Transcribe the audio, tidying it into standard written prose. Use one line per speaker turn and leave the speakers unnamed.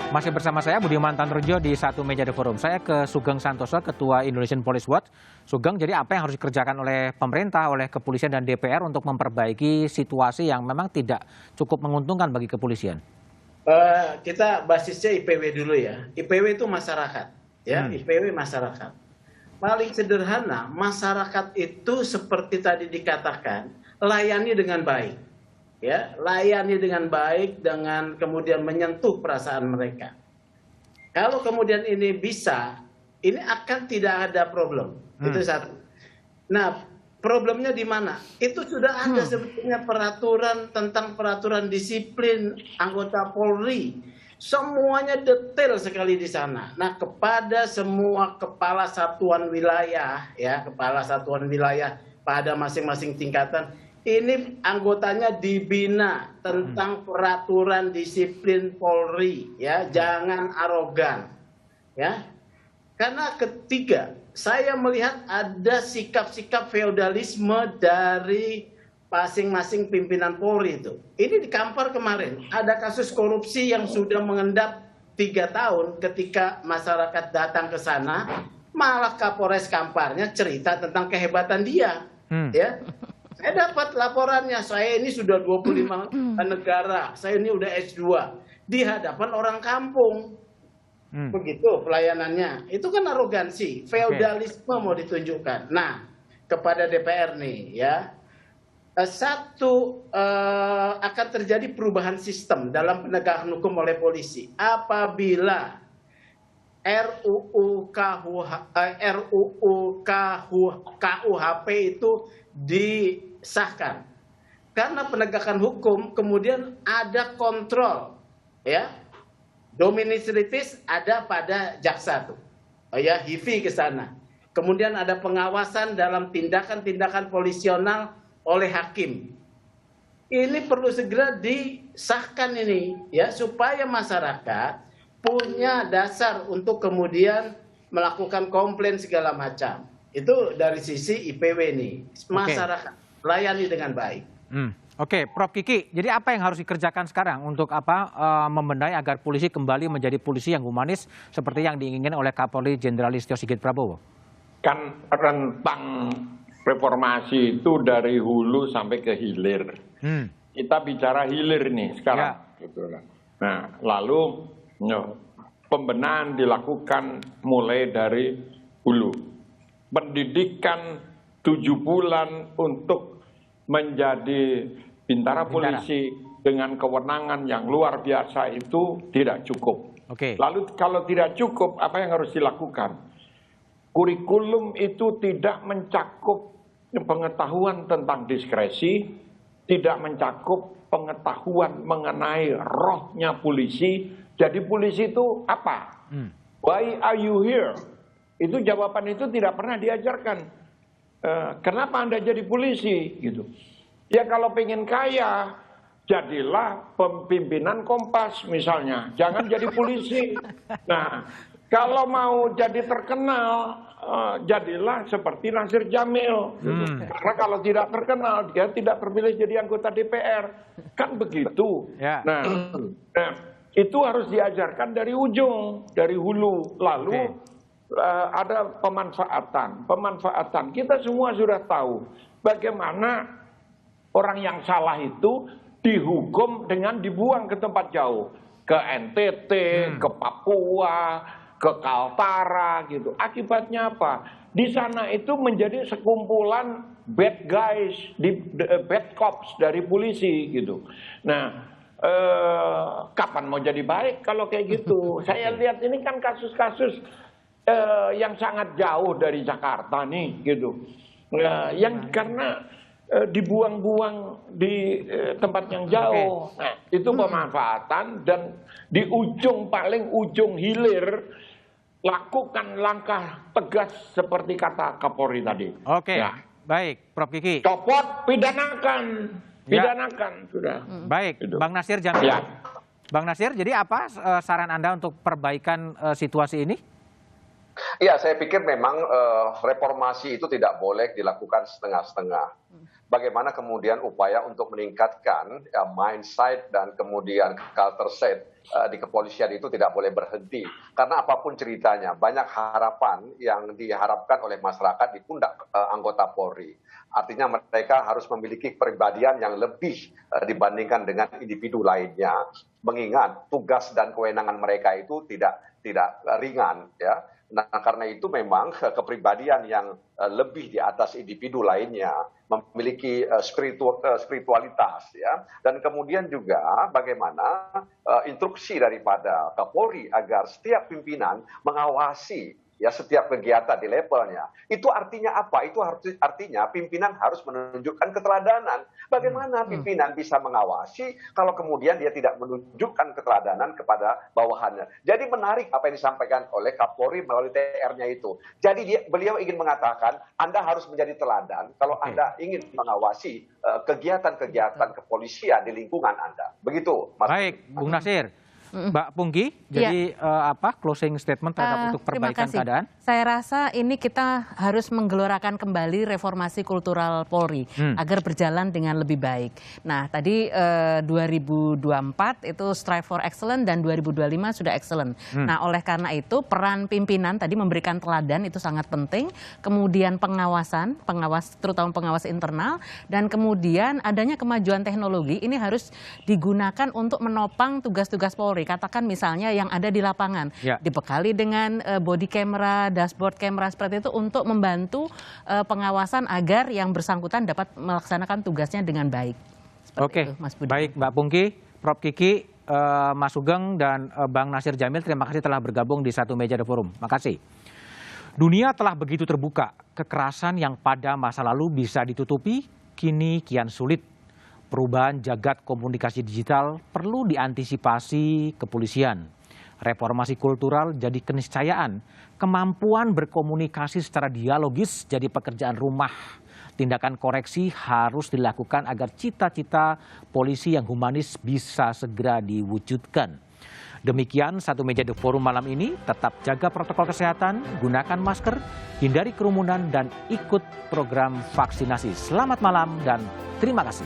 Masih bersama saya Budiman Tanrujo di Satu Meja The Forum. Saya ke Sugeng Santoso, Ketua Indonesian Police Watch. Sugeng, jadi apa yang harus dikerjakan oleh pemerintah, oleh kepolisian dan DPR untuk memperbaiki situasi yang memang tidak cukup menguntungkan bagi kepolisian?
Kita basisnya IPW dulu ya. IPW itu masyarakat, ya. IPW masyarakat. Paling sederhana, masyarakat itu seperti tadi dikatakan, layani dengan baik. Ya, layani dengan baik, dengan kemudian menyentuh perasaan mereka. Kalau kemudian ini bisa, ini akan tidak ada problem. Itu satu. Nah, problemnya di mana? Itu sudah ada sebetulnya peraturan tentang peraturan disiplin anggota Polri. Semuanya detail sekali di sana. Nah, kepada semua kepala satuan wilayah, ya, kepala satuan wilayah pada masing-masing tingkatan, ini anggotanya dibina tentang peraturan disiplin Polri, ya, jangan arogan, ya. Karena ketiga, saya melihat ada sikap-sikap feodalisme dari masing-masing pimpinan Polri itu. Ini di Kampar kemarin ada kasus korupsi yang sudah mengendap 3 tahun. Ketika masyarakat datang ke sana, malah Kapolres Kamparnya cerita tentang kehebatan dia, ya. Saya dapat laporannya, saya ini sudah 25 negara, saya ini udah S2, di hadapan orang kampung. Begitu pelayanannya. Itu kan arogansi, feodalisme mau ditunjukkan. Nah, kepada DPR nih ya, akan terjadi perubahan sistem dalam penegakan hukum oleh polisi. Apabila RUU KUHP itu disahkan, karena penegakan hukum kemudian ada kontrol, ya, dominisitis ada pada jaksa tuh, ya, HIVI ke sana, kemudian ada pengawasan dalam tindakan-tindakan polisional oleh hakim. Ini perlu segera disahkan ini, ya, supaya masyarakat punya dasar untuk kemudian melakukan komplain segala macam. Itu dari sisi IPW nih, masyarakat layani dengan baik.
Oke, Prof Kiki, jadi apa yang harus dikerjakan sekarang untuk membenahi agar polisi kembali menjadi polisi yang humanis seperti yang diinginkan oleh Kapolri Jenderal Listio Sigit Prabowo?
Kan rentang reformasi itu dari hulu sampai ke hilir. Kita bicara hilir nih sekarang. Ya. Nah, lalu pembenahan dilakukan mulai dari hulu. Pendidikan 7 bulan untuk menjadi bintara polisi dengan kewenangan yang luar biasa itu tidak cukup. Lalu kalau tidak cukup, apa yang harus dilakukan? Kurikulum itu tidak mencakup pengetahuan tentang diskresi, tidak mencakup pengetahuan mengenai rohnya polisi. Jadi polisi itu apa? Why are you here? Itu jawaban itu tidak pernah diajarkan. Kenapa Anda jadi polisi? Gitu. Ya kalau pengen kaya, jadilah pimpinan Kompas misalnya. Jangan jadi polisi. Nah, kalau mau jadi terkenal, jadilah seperti Nasir Jamil. Karena kalau tidak terkenal, dia tidak terpilih jadi anggota DPR. Kan begitu. Nah, itu harus diajarkan dari ujung, dari hulu. Lalu ada pemanfaatan. Kita semua sudah tahu bagaimana orang yang salah itu dihukum dengan dibuang ke tempat jauh, ke NTT, ke Papua, ke Kaltara gitu. Akibatnya apa? Di sana itu menjadi sekumpulan bad guys, bad cops dari polisi gitu. Nah, kapan mau jadi baik kalau kayak gitu? Saya lihat ini kan kasus-kasus yang sangat jauh dari Jakarta nih gitu. Yang karena dibuang-buang di tempat yang jauh. Nah, itu pemanfaatan, dan di paling ujung hilir lakukan langkah tegas seperti kata Kapolri tadi.
Baik, Prof Kiki.
Copot, pidanakan, sudah.
Baik, Bang Nasir
Bang
Nasir, jadi apa saran Anda untuk perbaikan situasi ini?
Iya, saya pikir memang reformasi itu tidak boleh dilakukan setengah-setengah. Bagaimana kemudian upaya untuk meningkatkan mindset dan kemudian culture set di kepolisian itu tidak boleh berhenti. Karena apapun ceritanya, banyak harapan yang diharapkan oleh masyarakat di pundak anggota Polri. Artinya mereka harus memiliki kepribadian yang lebih dibandingkan dengan individu lainnya. Mengingat tugas dan kewenangan mereka itu tidak ringan, ya. Nah, karena itu memang kepribadian yang lebih di atas individu lainnya, memiliki spiritualitas, ya. Dan kemudian juga bagaimana instruksi daripada Kapolri agar setiap pimpinan mengawasi ya setiap kegiatan di levelnya. Itu artinya apa? Itu artinya pimpinan harus menunjukkan keteladanan. Bagaimana pimpinan bisa mengawasi kalau kemudian dia tidak menunjukkan keteladanan kepada bawahannya. Jadi menarik apa yang disampaikan oleh Kapolri melalui TR-nya itu. Jadi beliau ingin mengatakan Anda harus menjadi teladan kalau Anda ingin mengawasi kegiatan-kegiatan kepolisian di lingkungan Anda. Begitu, Mas.
Baik, Bung Nasir. Mbak Pungki, jadi closing statement terhadap untuk perbaikan keadaan?
Saya rasa ini kita harus menggelorakan kembali reformasi kultural Polri agar berjalan dengan lebih baik. Nah, tadi 2024 itu strive for excellence dan 2025 sudah excellent. Nah, oleh karena itu peran pimpinan tadi memberikan teladan itu sangat penting. Kemudian pengawas terutama pengawas internal, dan kemudian adanya kemajuan teknologi ini harus digunakan untuk menopang tugas-tugas Polri. Katakan misalnya yang ada di lapangan, dibekali dengan body camera, dashboard camera seperti itu untuk membantu pengawasan agar yang bersangkutan dapat melaksanakan tugasnya dengan baik.
Oke, baik Mbak Pungki, Prof Kiki, Mas Sugeng, dan Bang Nasir Jamil, terima kasih telah bergabung di Satu Meja The Forum. Makasih. Dunia telah begitu terbuka, kekerasan yang pada masa lalu bisa ditutupi, kini kian sulit. Perubahan jagat komunikasi digital perlu diantisipasi kepolisian. Reformasi kultural jadi keniscayaan. Kemampuan berkomunikasi secara dialogis jadi pekerjaan rumah. Tindakan koreksi harus dilakukan agar cita-cita polisi yang humanis bisa segera diwujudkan. Demikian Satu Meja The Forum malam ini. Tetap jaga protokol kesehatan, gunakan masker, hindari kerumunan, dan ikut program vaksinasi. Selamat malam dan terima kasih.